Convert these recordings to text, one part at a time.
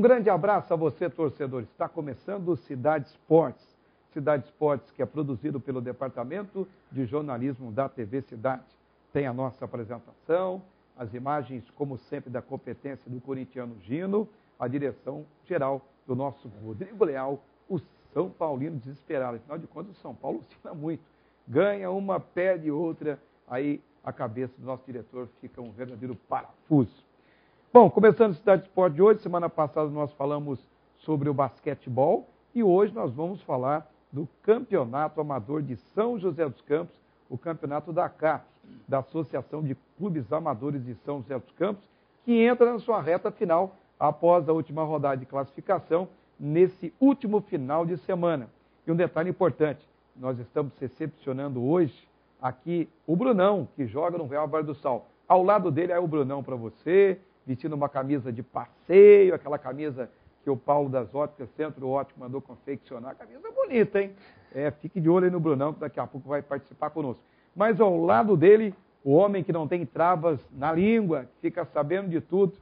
grande abraço a você, torcedor. Está começando o Cidade Esportes. Cidade Esportes, que é produzido pelo Departamento de Jornalismo da TV Cidade. Tem a nossa apresentação, as imagens, como sempre, da competência do corintiano Gino, a direção geral do nosso Rodrigo Leal, o São Paulino desesperado. Afinal de contas, o São Paulo oscila muito. Ganha uma, perde outra, aí a cabeça do nosso diretor fica um verdadeiro parafuso. Bom, começando o Cidade Esporte de hoje, semana passada nós falamos sobre o basquetebol e hoje nós vamos falar do Campeonato Amador de São José dos Campos, o Campeonato da CAP, da Associação de Clubes Amadores de São José dos Campos, que entra na sua reta final após a última rodada de classificação nesse último final de semana. E um detalhe importante, nós estamos recepcionando hoje aqui o Brunão, que joga no Real Vale do Sol. Ao lado dele é o Brunão para você, vestindo uma camisa de passeio, aquela camisa que o Paulo das Óticas, Centro Ótico, mandou confeccionar. Camisa bonita, hein? Fique de olho aí no Brunão, que daqui a pouco vai participar conosco. Mas ao lado dele, o homem que não tem travas na língua, fica sabendo de tudo,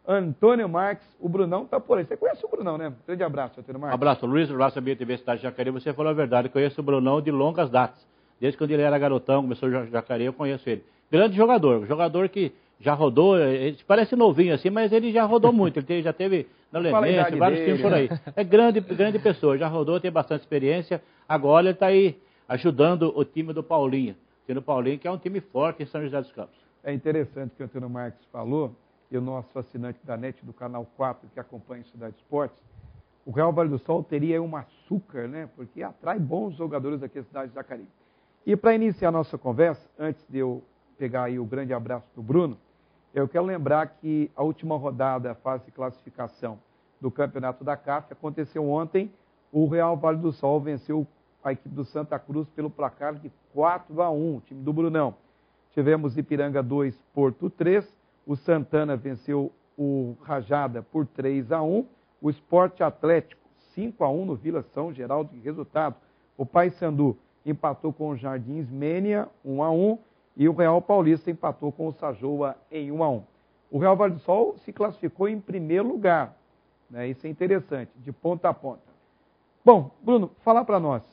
Antônio Marques. O Brunão está por aí. Você conhece o Brunão, né? Grande abraço, Antônio Marques. Abraço, Luiz, abraço a TV Cidade de Jacareí. Você falou a verdade, eu conheço o Brunão de longas datas. Desde quando ele era garotão, começou a Jacareí, eu conheço ele. Grande jogador que já rodou, ele parece novinho assim, mas ele já rodou muito. Ele já teve na Lemense, vários times por aí. É grande pessoa, já rodou, tem bastante experiência. Agora ele está aí ajudando o time do Paulinho. O time do Paulinho, que é um time forte em São José dos Campos. É interessante o que o Antônio Marques falou, e o nosso assinante da NET do Canal 4, que acompanha a Cidade Esportes. O Real Vale do Sol teria um açúcar, né? Porque atrai bons jogadores aqui da cidade de Jacareí. E para iniciar a nossa conversa, antes de eu pegar aí o grande abraço do Bruno, eu quero lembrar que a última rodada, a fase de classificação do Campeonato da CAF, aconteceu ontem. O Real Vale do Sol venceu a equipe do Santa Cruz pelo placar de 4-1, o time do Brunão. Tivemos Ipiranga 2, Porto 3. O Santana venceu o Rajada por 3-1. O Sport Atlético 5-1 no Vila São Geraldo. Resultado, o Paysandu empatou com o Jardins Mênia 1-1. E o Real Paulista empatou com o Sajoa em 1-1. O Real Vale do Sol se classificou em primeiro lugar. Né? Isso é interessante, de ponta a ponta. Bom, Bruno, fala para nós.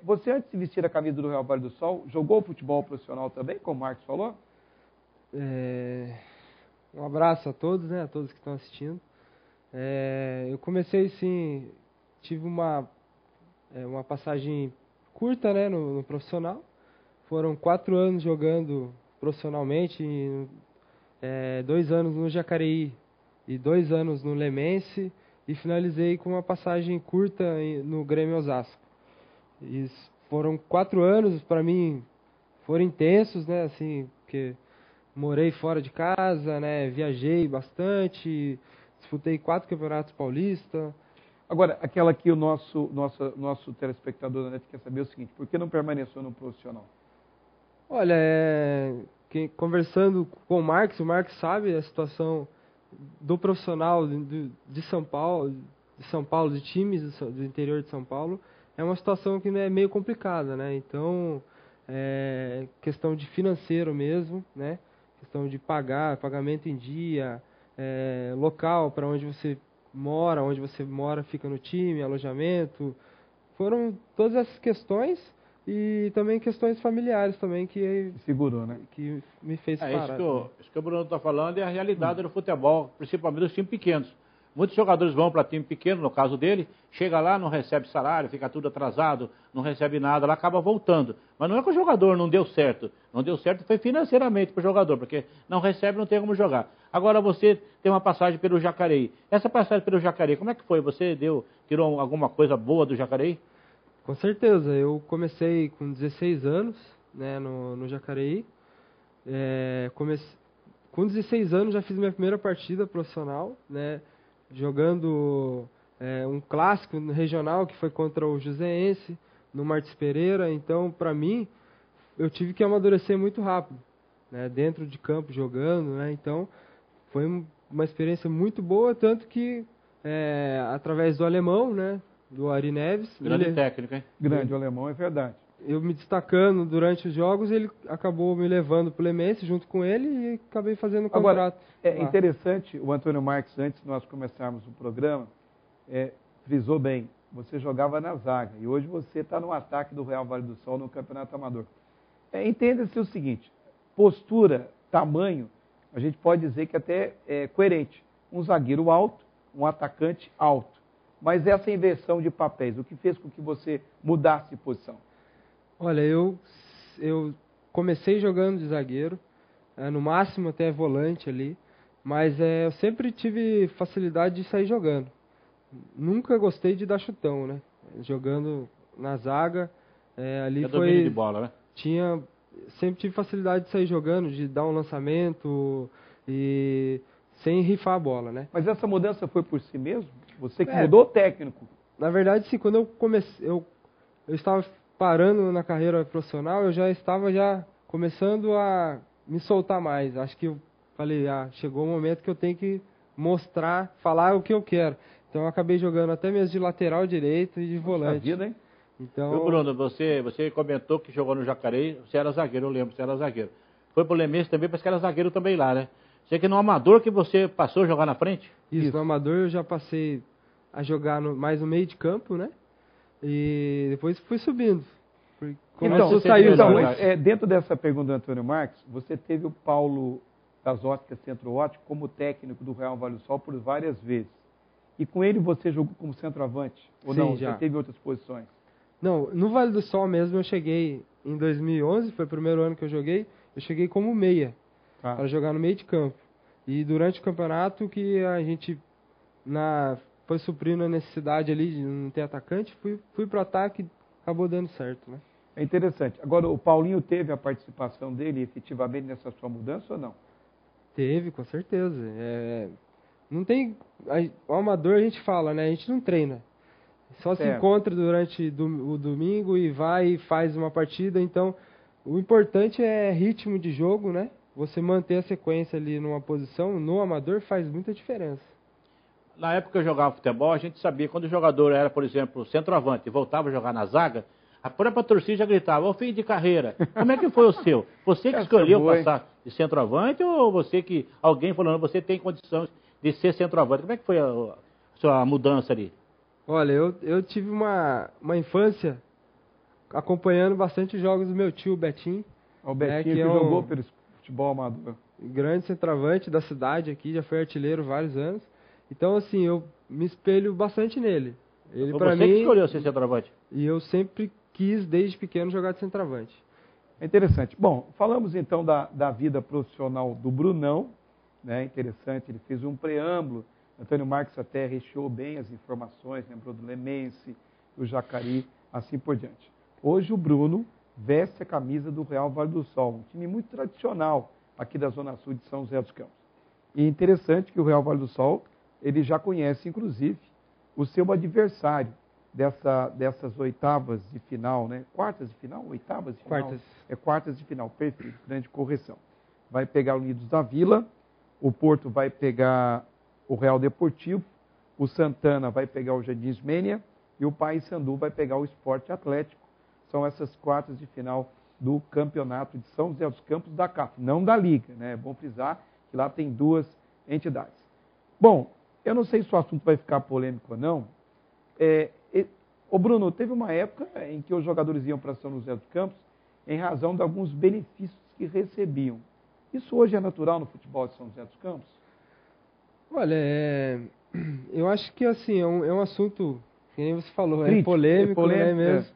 Você, antes de vestir a camisa do Real Vale do Sol, jogou futebol profissional também, como o Marcos falou? Um abraço a todos, né? A todos que estão assistindo. Eu comecei, sim, tive uma passagem curta, né, no profissional. Foram 4 anos jogando profissionalmente, 2 anos no Jacareí e 2 anos no Lemense, e finalizei com uma passagem curta no Grêmio Osasco. E foram 4 anos, para mim, foram intensos, né, assim, porque morei fora de casa, né, viajei bastante, disputei 4 campeonatos paulistas. Agora, aquela que o nosso telespectador da NET quer saber é o seguinte, por que não permaneceu no profissional? Olha, conversando com o Marcos sabe a situação do profissional de São Paulo, de times do interior de São Paulo, é uma situação que é meio complicada, né? Então, questão de financeiro mesmo, né? Questão de pagamento em dia, local para onde você mora fica no time, alojamento, foram todas essas questões. E também questões familiares também que segurou, né? Que me fez parar. Isso que o Bruno está falando é a realidade do futebol, principalmente dos times pequenos. Muitos jogadores vão para time pequeno, no caso dele, chega lá, não recebe salário, fica tudo atrasado, não recebe nada, lá acaba voltando. Mas não é que o jogador não deu certo. Não deu certo foi financeiramente para o jogador, porque não recebe, não tem como jogar. Agora você tem uma passagem pelo Jacareí. Essa passagem pelo Jacareí, como é que foi? Você tirou alguma coisa boa do Jacareí? Com certeza, eu comecei com 16 anos, né, no Jacareí. Com 16 anos já fiz minha primeira partida profissional, né, jogando um clássico regional que foi contra o Juseense, no Martins Pereira. Então, para mim, eu tive que amadurecer muito rápido, né, dentro de campo jogando, né. Então, foi uma experiência muito boa, tanto que através do alemão, né, do Ari Neves. Grande técnico, hein? Grande, o alemão, é verdade. eu me destacando durante os jogos, ele acabou me levando para o Lemense junto com ele e acabei fazendo o contrato. Agora, é interessante, o Antônio Marques, antes de nós começarmos o programa, frisou bem, você jogava na zaga e hoje você está no ataque do Real Vale do Sol no Campeonato Amador. Entenda-se o seguinte, postura, tamanho, a gente pode dizer que até é coerente. Um zagueiro alto, um atacante alto. Mas essa inversão de papéis, o que fez com que você mudasse de posição? Olha, eu comecei jogando de zagueiro, no máximo até volante ali, mas eu sempre tive facilidade de sair jogando. Nunca gostei de dar chutão, né? Jogando na zaga, ali domínio de bola, né? Sempre tive facilidade de sair jogando, de dar um lançamento e sem rifar a bola, né? Mas essa mudança foi por si mesmo? Você que mudou o técnico? Na verdade, sim. Quando eu comecei, eu estava parando na carreira profissional, eu já estava começando a me soltar mais. Acho que eu falei, chegou o momento que eu tenho que falar o que eu quero. Então eu acabei jogando até mesmo de lateral direito e de volante. Vida, hein? Então, Bruno, você comentou que jogou no Jacareí, você era zagueiro, eu lembro, você era zagueiro. Foi pro Lemense também, parece que era zagueiro também lá, né? Você que no Amador que você passou a jogar na frente? Isso, no Amador eu já passei a jogar mais no meio de campo, né? E depois fui subindo. Dentro dessa pergunta do Antônio Marques, você teve o Paulo das Óticas Centro Ótico como técnico do Real Vale do Sol por várias vezes. E com ele você jogou como centroavante? Ou não? Já. Você teve outras posições? Não, no Vale do Sol mesmo eu cheguei em 2011, foi o primeiro ano que eu cheguei como meia, para jogar no meio de campo. E durante o campeonato que a gente foi suprindo a necessidade ali de não ter atacante, fui pro ataque e acabou dando certo, né? É interessante. Agora, o Paulinho teve a participação dele efetivamente nessa sua mudança ou não? Teve, com certeza. Não tem... O amador a gente fala, né? A gente não treina. Só se encontra durante o domingo e vai e faz uma partida. Então, o importante é ritmo de jogo, né? Você manter a sequência ali numa posição, no amador, faz muita diferença. Na época que eu jogava futebol, a gente sabia, quando o jogador era, por exemplo, centroavante e voltava a jogar na zaga, a própria torcida já gritava, ô fim de carreira, como é que foi o seu? Você que escolheu passar de centroavante ou alguém falando, você tem condições de ser centroavante? Como é que foi a sua mudança ali? Olha, eu tive uma infância acompanhando bastante os jogos do meu tio, Betinho. O Betinho que jogou pelo futebol amador. Grande centroavante da cidade aqui, já foi artilheiro vários anos. Então, assim, eu me espelho bastante nele. Ele, para mim, que escolheu ser centroavante? E eu sempre quis, desde pequeno, jogar de centroavante. É interessante. Bom, falamos então da vida profissional do Brunão, né? Interessante, ele fez um preâmbulo. Antônio Marques até recheou bem as informações, lembrou do Lemense, do Jacareí, assim por diante. Hoje o Bruno veste a camisa do Real Vale do Sol, um time muito tradicional aqui da Zona Sul de São José dos Campos. E interessante que o Real Vale do Sol, ele já conhece, inclusive, o seu adversário dessas oitavas de final, né? Quartas de final? Oitavas de final? Quartas. Quartas de final, perfeito, grande correção. Vai pegar o Unidos da Vila, o Porto vai pegar o Real Deportivo, o Santana vai pegar o Jardins Mênia e o Paysandu vai pegar o Sport Atlético. São essas quartas de final do campeonato de São José dos Campos da CAF, não da Liga, né? É bom frisar que lá tem duas entidades. Bom, eu não sei se o assunto vai ficar polêmico ou não. Ô Bruno, teve uma época em que os jogadores iam para São José dos Campos em razão de alguns benefícios que recebiam. Isso hoje é natural no futebol de São José dos Campos? Olha, eu acho que assim, é um assunto, que nem você falou, crítico, polêmico, né, mesmo.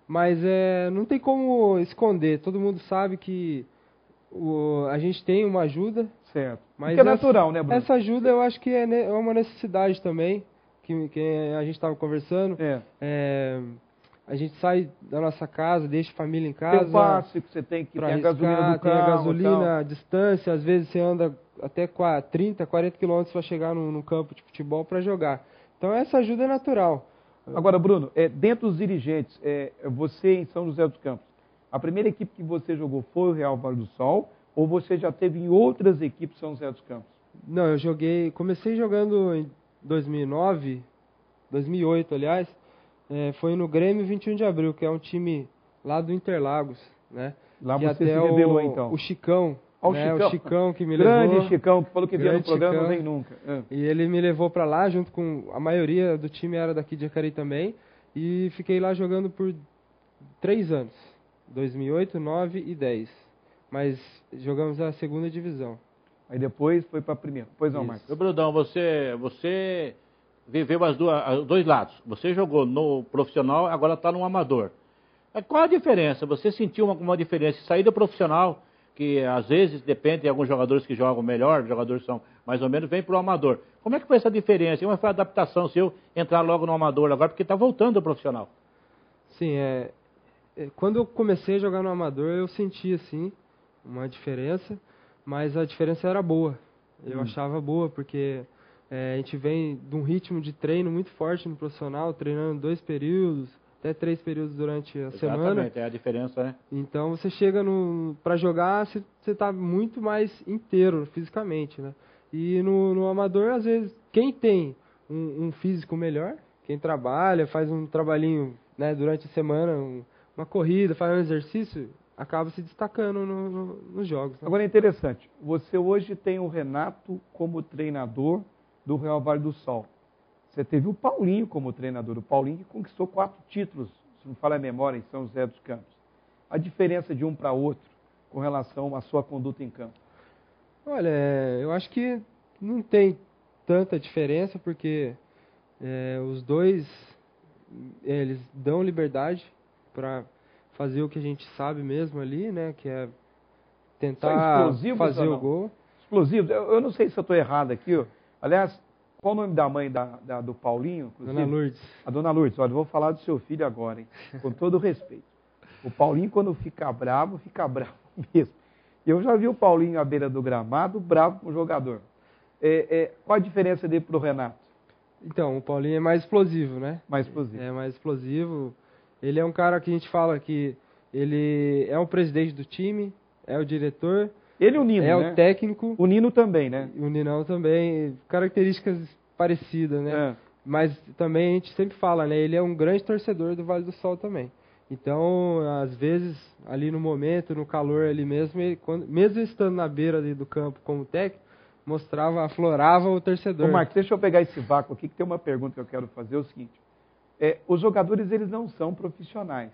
Mas não tem como esconder. Todo mundo sabe que a gente tem uma ajuda. Certo. Mas que é natural, né, Bruno? Essa ajuda eu acho que é uma necessidade também, que a gente estava conversando. A gente sai da nossa casa, deixa a família em casa. Tem o passe que você tem que ter a gasolina do carro. Tem a gasolina, a distância, às vezes você anda até 30, 40 quilômetros para chegar no campo de futebol para jogar. Então essa ajuda é natural. Agora, Bruno, dentro dos dirigentes, você em São José dos Campos, a primeira equipe que você jogou foi o Real Vale do Sol, ou você já teve em outras equipes São José dos Campos? Não, comecei jogando em 2009, 2008, aliás, foi no Grêmio 21 de Abril, que é um time lá do Interlagos, né? Lá que você se até revelou, então. O Chicão, O né? Chicão. O Chicão que me Grande levou. Chicão, que falou que vinha no Grande programa, não Chicão. vem nunca. E ele me levou para lá, junto com a maioria do time era daqui de Jacareí também. E fiquei lá jogando por 3 anos, 2008, 2009 e 2010. Mas jogamos a segunda divisão. Aí depois foi para a primeira. Pois não, Isso. Marcos. Ô, Brudão, você viveu os dois lados. Você jogou no profissional, agora está no amador. Qual a diferença? Você sentiu alguma diferença? Sair do profissional, que às vezes depende de alguns jogadores que jogam melhor, jogadores que são mais ou menos, vem para o amador. Como é que foi essa diferença? Como foi a adaptação seu entrar logo no amador agora, porque está voltando ao profissional? Sim, quando eu comecei a jogar no amador, eu senti, assim, uma diferença, mas a diferença era boa. Eu achava boa, porque a gente vem de um ritmo de treino muito forte no profissional, treinando 2 períodos, até 3 períodos durante a semana. Exatamente, é a diferença, né? Então você chega para jogar, você está muito mais inteiro fisicamente, né? E no amador, às vezes, quem tem um físico melhor, quem trabalha, faz um trabalhinho, né, durante a semana, uma corrida, faz um exercício, acaba se destacando nos jogos. Né? Agora é interessante, você hoje tem o Renato como treinador do Real Vale do Sol. Você teve o Paulinho como treinador, o Paulinho que conquistou 4 títulos, se não fala a memória, em São José dos Campos. A diferença de um para outro com relação à sua conduta em campo? Olha, eu acho que não tem tanta diferença, porque os dois, eles dão liberdade para fazer o que a gente sabe mesmo ali, né, que é tentar fazer o gol. Explosivos? Eu não sei se eu estou errado aqui. Ó. Aliás, qual o nome da mãe do Paulinho? Dona Lourdes. A Dona Lourdes. Olha, eu vou falar do seu filho agora, hein? Com todo o respeito. O Paulinho, quando fica bravo mesmo. Eu já vi o Paulinho à beira do gramado, bravo com o jogador. Qual a diferença dele para o Renato? Então, o Paulinho é mais explosivo, né? Mais explosivo. É mais explosivo. Ele é um cara que a gente fala que ele é o presidente do time, é o diretor. Ele e o Nino, né? O técnico. O Nino também, né? O Ninão também. Características parecidas, né? Mas também a gente sempre fala, né? Ele é um grande torcedor do Vale do Sol também. Então, às vezes, ali no momento, no calor ali mesmo, mesmo estando na beira ali do campo como técnico, aflorava o torcedor. Ô Marcos, deixa eu pegar esse vácuo aqui, que tem uma pergunta que eu quero fazer, é o seguinte. Os jogadores, eles não são profissionais.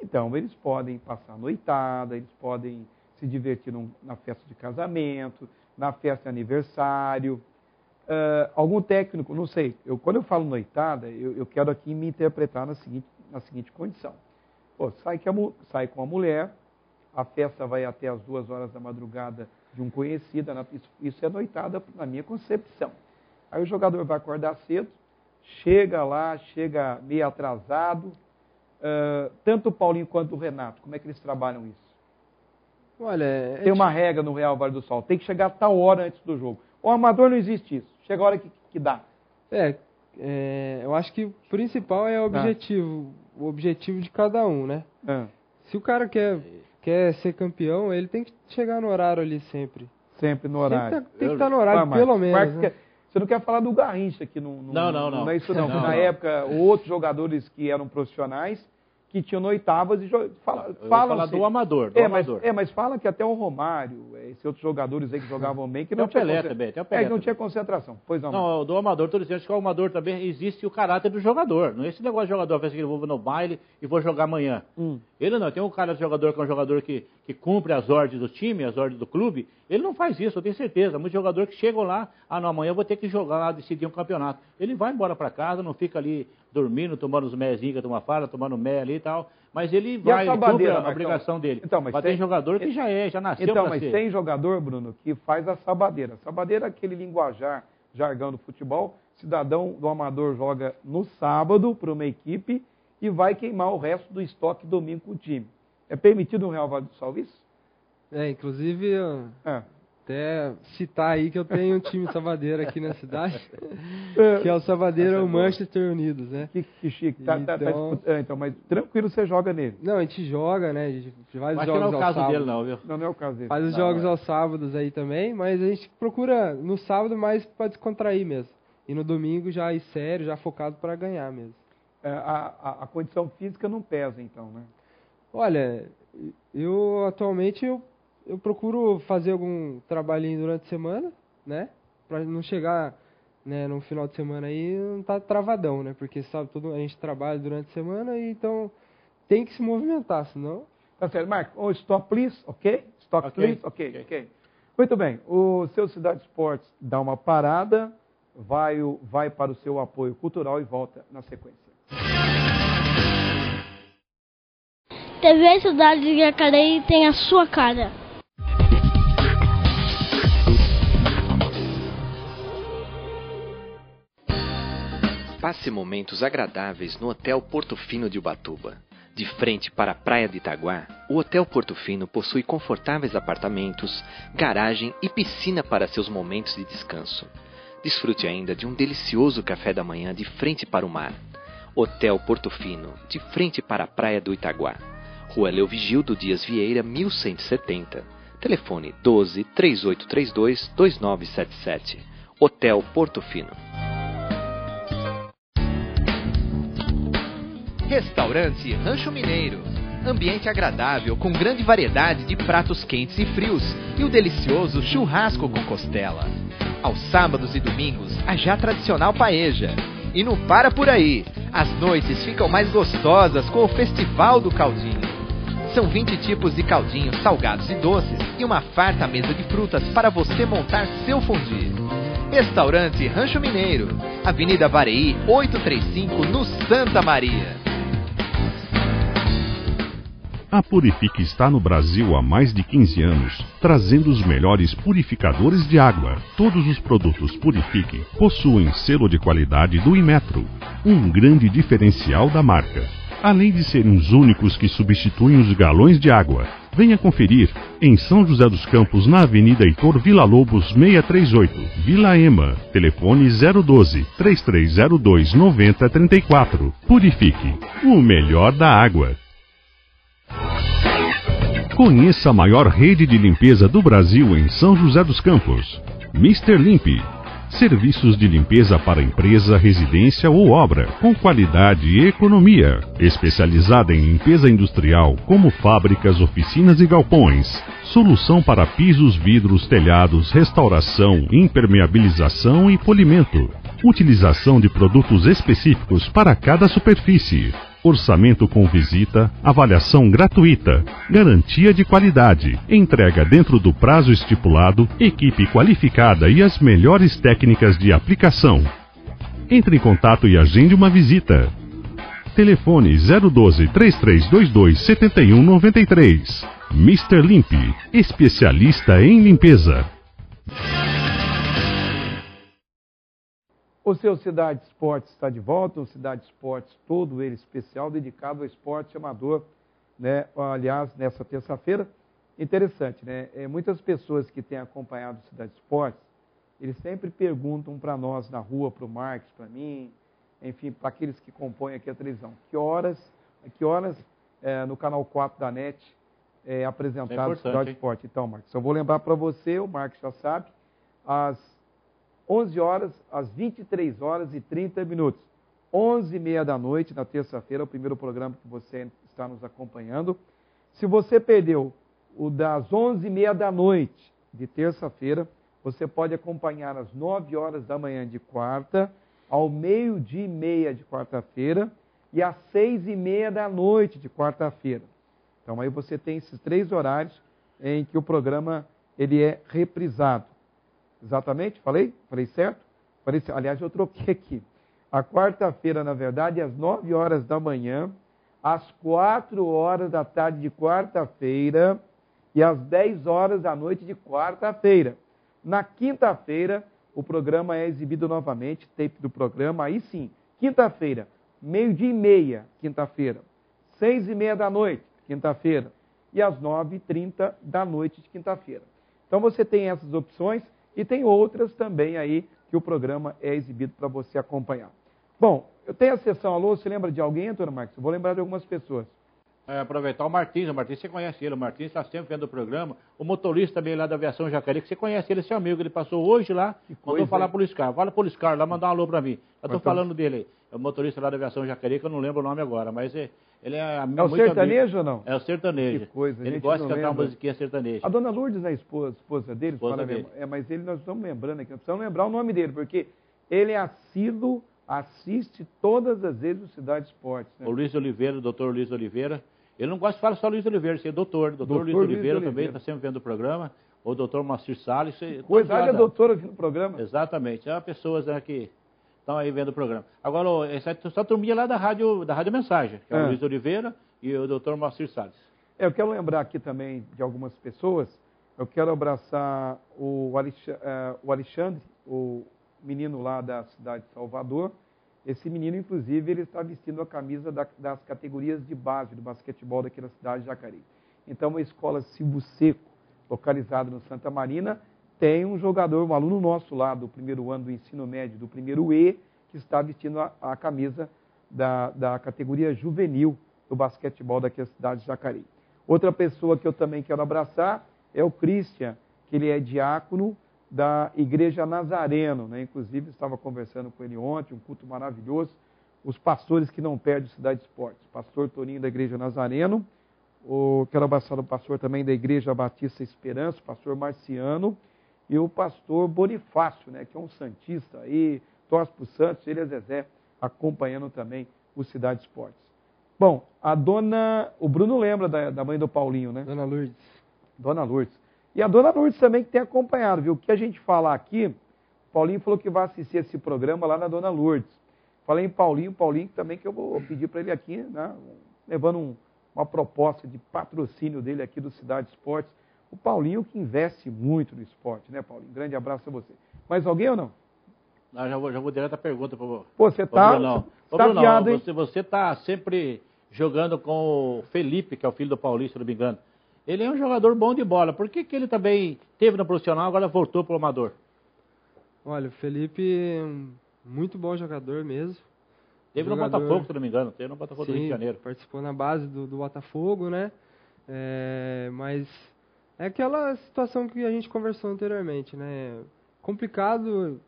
Então, eles podem passar noitada, eles podem se divertir na festa de casamento, na festa de aniversário. Algum técnico, não sei, quando eu falo noitada, eu quero aqui me interpretar na seguinte condição. Pô, sai com a mulher, a festa vai até as 2 horas da madrugada de um conhecido, isso é noitada na minha concepção. Aí o jogador vai acordar cedo, chega meio atrasado, tanto o Paulinho quanto o Renato, como é que eles trabalham isso? Olha, tem uma regra no Real Vale do Sol, tem que chegar a tal hora antes do jogo. O amador não existe isso, chega a hora que dá. Eu acho que o principal é o objetivo de cada um, né? Se o cara quer ser campeão, ele tem que chegar no horário ali sempre. Sempre no horário. Tem que estar no horário, pelo menos. Né? Você não quer falar do Garrincha aqui? Não é isso não. Na época, outros jogadores que eram profissionais, que tinham noitavas e falam do amador. Mas fala que até o Romário, esses outros jogadores aí que jogavam bem, que não tinha concentração. Não tinha concentração. Pois não. Não, do amador, estou dizendo que o amador também existe o caráter do jogador. Não é esse negócio de jogador, que eu vou no baile e vou jogar amanhã. Ele não, tem um cara de jogador que é um jogador que cumpre as ordens do time, as ordens do clube. Ele não faz isso, eu tenho certeza. Muitos jogadores que chegam lá, amanhã eu vou ter que jogar lá, decidir um campeonato. Ele vai embora para casa, não fica ali dormindo, tomando os mézinhos, tomando farra, tomando mé ali e tal. Mas ele vai, ele cumpre a obrigação dele. Então, mas tem jogador que já nasceu então, mas tem jogador, Bruno, que faz a sabadeira. A sabadeira é aquele linguajar, jargão do futebol. Cidadão do amador joga no sábado para uma equipe e vai queimar o resto do estoque domingo com o time. É permitido no Real Vale do Sol isso? Inclusive, até citar aí que eu tenho um time sabadeiro aqui na cidade, que é o Sabadeiro o Manchester Unidos, né? Que chique. Então, mas tranquilo você joga nele. Não, a gente joga, né? A gente faz mas jogos não é o caso sábado. dele, não, viu? Não é o caso dele. Faz os jogos aos sábados aí também, mas a gente procura no sábado mais para descontrair mesmo. E no domingo já ir sério, já focado para ganhar mesmo. A condição física não pesa, então, né? Olha, eu atualmente eu procuro fazer algum trabalhinho durante a semana, né? Pra não chegar, né, no final de semana aí não tá travadão, né? Porque sabe, a gente trabalha durante a semana e então tem que se movimentar, senão... Tá certo, Marco. Stop, please, ok? Stop, please, ok. Muito bem. O seu Cidade Esportes dá uma parada, vai para o seu apoio cultural e volta na sequência. TV Cidade de Jacareí tem a sua cara. Passe momentos agradáveis no Hotel Portofino de Ubatuba. De frente para a Praia de Itaguá, o Hotel Portofino possui confortáveis apartamentos, garagem e piscina para seus momentos de descanso. Desfrute ainda de um delicioso café da manhã de frente para o mar. Hotel Portofino, de frente para a Praia do Itaguá. Rua Leovigildo Dias Vieira, 1170. Telefone 12 3832 2977. Hotel Portofino. Restaurante Rancho Mineiro. Ambiente agradável com grande variedade de pratos quentes e frios e o delicioso churrasco com costela. Aos sábados e domingos, a já tradicional paeja. E não para por aí, as noites ficam mais gostosas com o Festival do Caldinho. São 20 tipos de caldinhos salgados e doces e uma farta mesa de frutas para você montar seu fondue. Restaurante Rancho Mineiro, Avenida Vareí 835, no Santa Maria. A Purifique está no Brasil há mais de 15 anos, trazendo os melhores purificadores de água. Todos os produtos Purifique possuem selo de qualidade do Inmetro, um grande diferencial da marca. Além de serem os únicos que substituem os galões de água. Venha conferir em São José dos Campos, na Avenida Heitor Villa-Lobos 638, Vila Ema. Telefone 012-3302-9034. Purifique, o melhor da água. Conheça a maior rede de limpeza do Brasil em São José dos Campos. Mr. Limp. Serviços de limpeza para empresa, residência ou obra, com qualidade e economia. Especializada em limpeza industrial, como fábricas, oficinas e galpões. Solução para pisos, vidros, telhados, restauração, impermeabilização e polimento. Utilização de produtos específicos para cada superfície. Orçamento com visita, avaliação gratuita, garantia de qualidade, entrega dentro do prazo estipulado, equipe qualificada e as melhores técnicas de aplicação. Entre em contato e agende uma visita. Telefone 012-3322-7193. Mr. Limp, especialista em limpeza. O seu Cidade Esportes está de volta, o Cidade Esportes todo ele especial, dedicado ao esporte amador, né? Aliás, nessa terça-feira, interessante, né? Muitas pessoas que têm acompanhado o Cidade Esportes, eles sempre perguntam para nós na rua, para o Marcos, para mim, enfim, para aqueles que compõem aqui a televisão, que horas no canal 4 da NET é apresentado o Cidade Esportes. Então, Marcos, eu vou lembrar para você, o Marcos já sabe, às 11 horas, às 23 horas e 30 minutos. 11h30 da noite, na terça-feira, o primeiro programa que você está nos acompanhando. Se você perdeu o das 11h30 da noite de terça-feira, você pode acompanhar às 9 horas da manhã de quarta, ao 12h30 de quarta-feira e às 6h30 da noite de quarta-feira. Então aí você tem esses 3 horários em que o programa ele é reprisado. Exatamente? Falei? Falei certo? Aliás, eu troquei aqui. A quarta-feira, na verdade, é às 9 horas da manhã, às 4 horas da tarde de quarta-feira e às 10 horas da noite de quarta-feira. Na quinta-feira, o programa é exibido novamente, tape do programa, aí sim, quinta-feira, 12h30, quinta-feira, 6h30 da noite, quinta-feira, e às 9h30 da noite de quinta-feira. Então você tem essas opções. E tem outras também aí que o programa é exibido para você acompanhar. Bom, eu tenho a sessão Alô, você lembra de alguém, Antônio Marcos? Eu vou lembrar de algumas pessoas. Aproveitar o Martins você conhece ele, o Martins está sempre vendo o programa, o motorista também lá da Aviação Jacareí, que você conhece ele, seu amigo, ele passou hoje lá, mandou falar pro Luiz Carlos, fala pro Luiz Carlos lá, mandar um alô para mim, eu estou falando dele aí, é o motorista lá da Aviação Jacareí, que eu não lembro o nome agora, mas ele é amigo. É o sertanejo ou não? É o sertanejo. Que coisa, ele gosta de cantar uma musiquinha sertaneja. A dona Lourdes é a esposa dele? Dele. Mas nós estamos lembrando aqui, nós precisamos lembrar o nome dele, porque ele é assíduo, assiste todas as vezes o Cidade Esportes. Né? O Luiz Oliveira, o doutor Luiz Oliveira. Ele não gosta de falar só Luiz Oliveira, você é doutor Luiz Oliveira também está sempre vendo o programa. O doutor Moacir Salles. Coisa, é doutor aqui no programa. Exatamente, é pessoas que estão aí vendo o programa. Agora, essa turminha lá da Rádio Mensagem, que é o Luiz Oliveira e o doutor Moacir Salles. Eu quero lembrar aqui também de algumas pessoas. Eu quero abraçar o Alexandre, o menino lá da cidade de Salvador. Esse menino, inclusive, ele está vestindo a camisa das categorias de base do basquetebol daqui da cidade de Jacareí. Então, a escola Silvio Seco, localizada no Santa Marina, tem um jogador, um aluno nosso lá do primeiro ano do ensino médio, do primeiro E, que está vestindo a camisa da categoria juvenil do basquetebol daqui da cidade de Jacareí. Outra pessoa que eu também quero abraçar é o Christian, que ele é diácono da Igreja Nazareno, né? Inclusive estava conversando com ele ontem, um culto maravilhoso, os pastores que não perdem Cidade Esportes, pastor Toninho da Igreja Nazareno, quero abraçar o pastor também da Igreja Batista Esperança, o pastor Marciano, e o pastor Bonifácio, né? Que é um santista aí, torce para o Santos, ele é Zezé, acompanhando também o Cidade Esportes. Bom, o Bruno lembra da mãe do Paulinho, né? Dona Lourdes. Dona Lourdes. E a Dona Lourdes também que tem acompanhado, viu? O que a gente falar aqui, o Paulinho falou que vai assistir esse programa lá na Dona Lourdes. Falei em Paulinho também que eu vou pedir para ele aqui, né? Levando uma proposta de patrocínio dele aqui do Cidade Esportes. O Paulinho que investe muito no esporte, né, Paulinho? Grande abraço a você. Mais alguém ou não? Não, já vou direto a pergunta para você. Pô, você tá piado, hein? Você tá sempre jogando com o Felipe, que é o filho do Paulinho, se não me engano. Ele é um jogador bom de bola. Por que ele também teve no profissional, agora voltou para o amador? Olha, o Felipe é um muito bom jogador mesmo. Teve no Botafogo, se não me engano. Teve no Botafogo do Rio de Janeiro. Participou na base do Botafogo, né? Mas é aquela situação que a gente conversou anteriormente, né? Complicado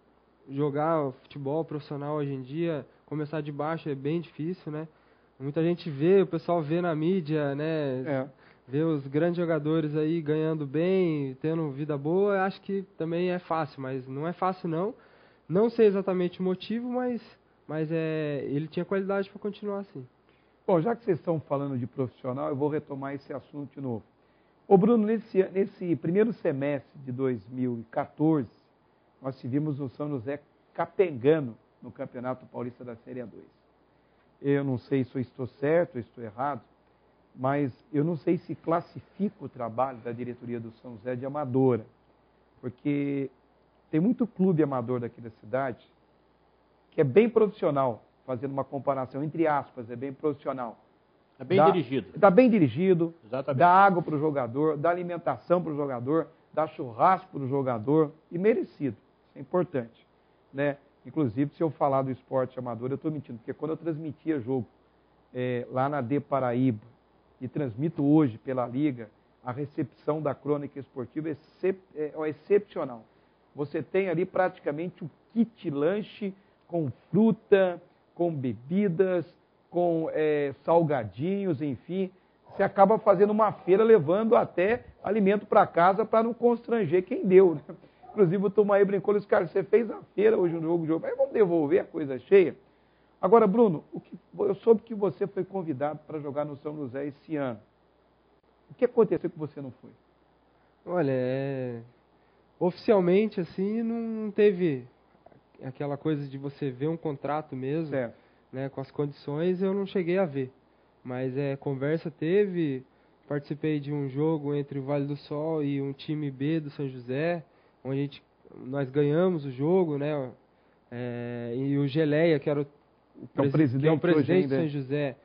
jogar futebol profissional hoje em dia. Começar de baixo é bem difícil, né? Muita gente vê, o pessoal vê na mídia, né? Ver os grandes jogadores aí ganhando bem, tendo vida boa, acho que também é fácil, mas não é fácil não. Não sei exatamente o motivo, mas ele tinha qualidade para continuar assim. Bom, já que vocês estão falando de profissional, eu vou retomar esse assunto de novo. Ô Bruno, nesse primeiro semestre de 2014, nós tivemos o São José capengando no Campeonato Paulista da Série A2. Eu não sei se eu estou certo ou estou errado, mas eu não sei se classifica o trabalho da diretoria do São José de amadora, porque tem muito clube amador daqui da cidade que é bem profissional, fazendo uma comparação, entre aspas, é bem profissional. É bem dirigido. Está bem dirigido, exatamente. Dá água para o jogador, dá alimentação para o jogador, dá churrasco para o jogador, e merecido, isso é importante. Né? Inclusive, se eu falar do esporte amador, eu estou mentindo, porque quando eu transmitia jogo lá na D Paraíba, e transmito hoje pela Liga, a recepção da crônica esportiva é excepcional. Você tem ali praticamente um kit lanche com fruta, com bebidas, com salgadinhos, enfim. Você acaba fazendo uma feira levando até alimento para casa para não constranger quem deu. Né? Inclusive o Tomaí brincou, disse, cara, você fez a feira hoje no jogo, aí vamos devolver a coisa cheia. Agora, Bruno, eu soube que você foi convidado para jogar no São José esse ano. O que aconteceu que você não foi? Olha, oficialmente, assim, não teve aquela coisa de você ver um contrato mesmo, né, com as condições, eu não cheguei a ver. Mas conversa teve, participei de um jogo entre o Vale do Sol e um time B do São José, onde nós ganhamos o jogo, né, e o Geleia, que era que é o presidente do São José,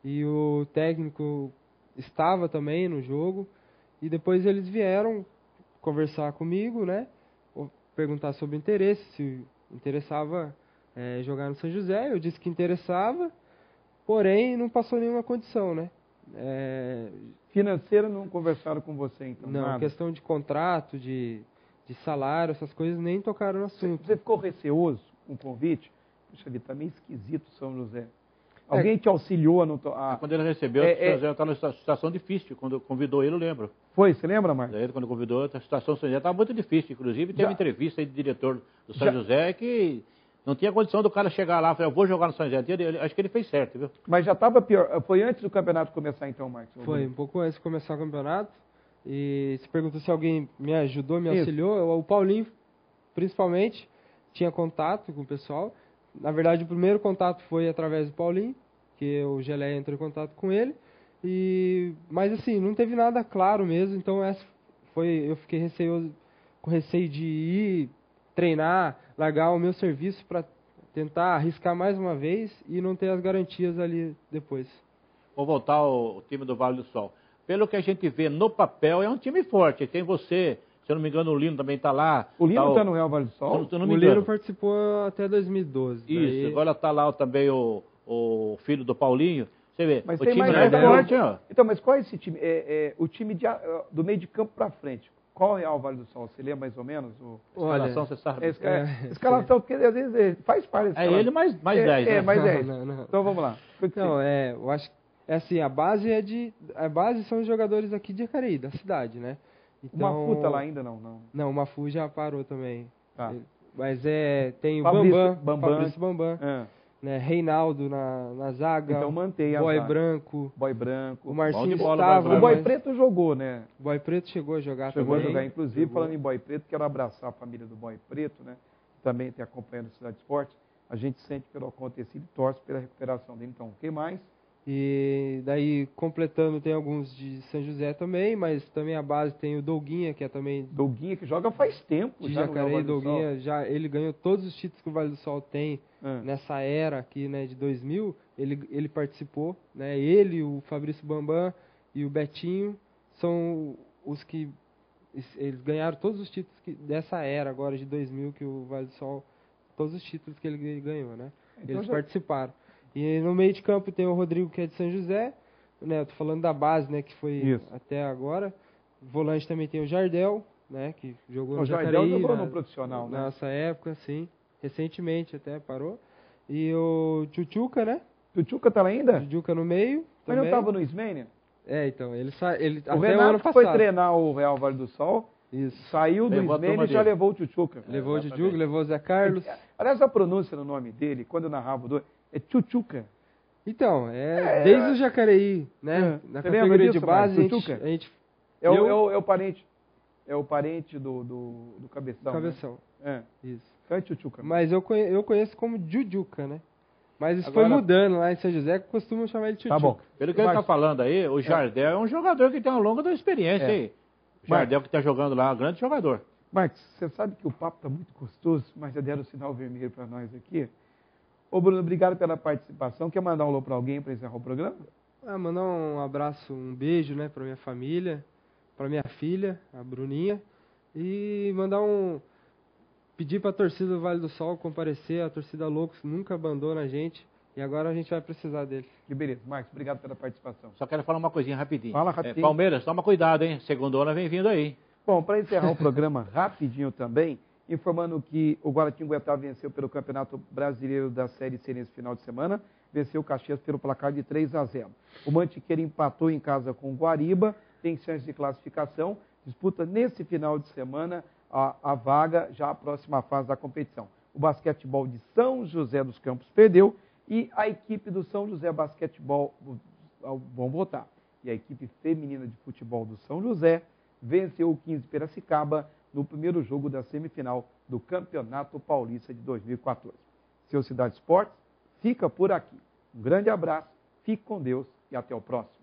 e o técnico estava também no jogo, e depois eles vieram conversar comigo, né, perguntar sobre interesse, se interessava jogar no São José. Eu disse que interessava, porém não passou nenhuma condição, né, Financeira não conversaram com você, então? Não, nada? questão de contrato, de salário, essas coisas nem tocaram no assunto. Você ficou receoso com o convite? Puxa vida, tá meio esquisito São José. Alguém te auxiliou? Quando ele recebeu, o São José estava numa situação difícil. Quando convidou ele, eu lembro. Foi, você lembra, Marcos? Ele, quando convidou, a situação do São José estava muito difícil. Inclusive, teve entrevista aí do diretor do São José que não tinha condição do cara chegar lá e falar, eu vou jogar no São José. Acho que ele fez certo, viu? Mas já estava pior. Foi antes do campeonato começar, então, Marcos? Foi, um pouco antes de começar o campeonato. E se perguntou se alguém me ajudou, me auxiliou. O Paulinho, principalmente, tinha contato com o pessoal. Na verdade, o primeiro contato foi através do Paulinho, que o Geleia entrou em contato com ele. Mas assim, não teve nada claro mesmo, então eu fiquei com receio de ir treinar, largar o meu serviço para tentar arriscar mais uma vez e não ter as garantias ali depois. Vou voltar ao time do Vale do Sol. Pelo que a gente vê no papel, é um time forte. Tem você, se eu não me engano, o Lino também está lá. O Lino está no Real Vale do Sol? O Lino participou até 2012. Isso, agora está lá também o filho do Paulinho. Você vê, mas o tem time mais forte. ó. Então, mas qual é esse time? O time do meio de campo para frente. Qual é o Real Vale do Sol? Você lembra mais ou menos? Escalação, você sabe? Escalação, porque às vezes faz parte. Ele mais 10, né? Mais 10. Não. Então vamos lá. Eu acho que assim, a base são os jogadores aqui de Jacareí, da cidade, né? Então, o Mafu tá lá ainda, não? Não, o Mafu já parou também. Tá. Mas tem o Fabrício Bambam, né? Reinaldo na zaga. Então mantém a Boy zaga. Branco. O Marcinho estava. O Boy Preto jogou, né? O Boy Preto chegou a jogar também. Chegou a jogar, inclusive, falando em Boy Preto, quero abraçar a família do Boy Preto, né? Também tem acompanhando a Cidade Esporte. A gente sente pelo acontecido e torce pela recuperação dele. Então, o que mais? E daí, completando, tem alguns de São José também, mas também a base tem o Douguinha, que é também... Douguinha, que joga faz tempo de já Jacareí, Douguinha, ele ganhou todos os títulos que o Vale do Sol tem nessa era aqui, né, de 2000, ele participou, né, ele, o Fabrício Bambam e o Betinho são os que... Eles ganharam todos os títulos dessa era agora de 2000, que o Vale do Sol... Todos os títulos que ele ganhou, né? Então eles participaram. E no meio de campo tem o Rodrigo, que é de São José, né? Eu tô falando da base, né? Que foi até agora. Volante também tem o Jardel, né? Que jogou no Jacareí. O Jardel jogou no profissional, né? Nessa época, sim. Recentemente até parou. E o Tchutchuca, né? Tchutchuca tá lá ainda? Tchutchuca no meio. Mas não tava no Ismênia? Então, ele até o ano passado. Foi treinar o Real Vale do Sol. Isso. Saiu do Ismênia e já levou o Tchutchuca. Levou o Tchutchuca, levou o Zé Carlos. Aliás, a pronúncia no nome dele, quando eu narrava o dois, é Tchutchuca. Então, desde o Jacareí, né? Na categoria de base, a gente é o parente. É o parente do Cabeção. Cabeção. Né? Isso. Então é Tchutchuca. Mas eu conheço como Jujuca, né? Mas isso foi mudando lá em São José, que costumam chamar ele de Tchutchuca. Tá bom. Pelo que ele está falando aí, o Jardel é um jogador que tem uma longa experiência aí. O Jardel que está jogando lá, um grande jogador. Marcos, você sabe que o papo está muito gostoso, mas já deram o sinal vermelho para nós aqui. Ô Bruno, obrigado pela participação. Quer mandar um alô para alguém para encerrar o programa? Mandar um abraço, um beijo, né, para minha família, para minha filha, a Bruninha, e mandar pedir para a torcida do Vale do Sol comparecer, a torcida Loucos nunca abandona a gente, e agora a gente vai precisar deles. Que beleza. Marcos, obrigado pela participação. Só quero falar uma coisinha rapidinho. Fala rapidinho. Palmeiras, toma cuidado, hein? Segundona vem vindo aí. Bom, para encerrar o programa rapidinho também, informando que o Guaratinguetá venceu pelo Campeonato Brasileiro da Série C nesse final de semana, venceu o Caxias pelo placar de 3-0. O Mantiqueira empatou em casa com o Guariba, tem chance de classificação, disputa nesse final de semana a vaga, já a próxima fase da competição. O basquetebol de São José dos Campos perdeu e a equipe do São José Basquetebol, vão votar, e a equipe feminina de futebol do São José venceu o 15 Piracicaba no primeiro jogo da semifinal do Campeonato Paulista de 2014. Seu Cidade Esportes fica por aqui. Um grande abraço, fique com Deus e até o próximo.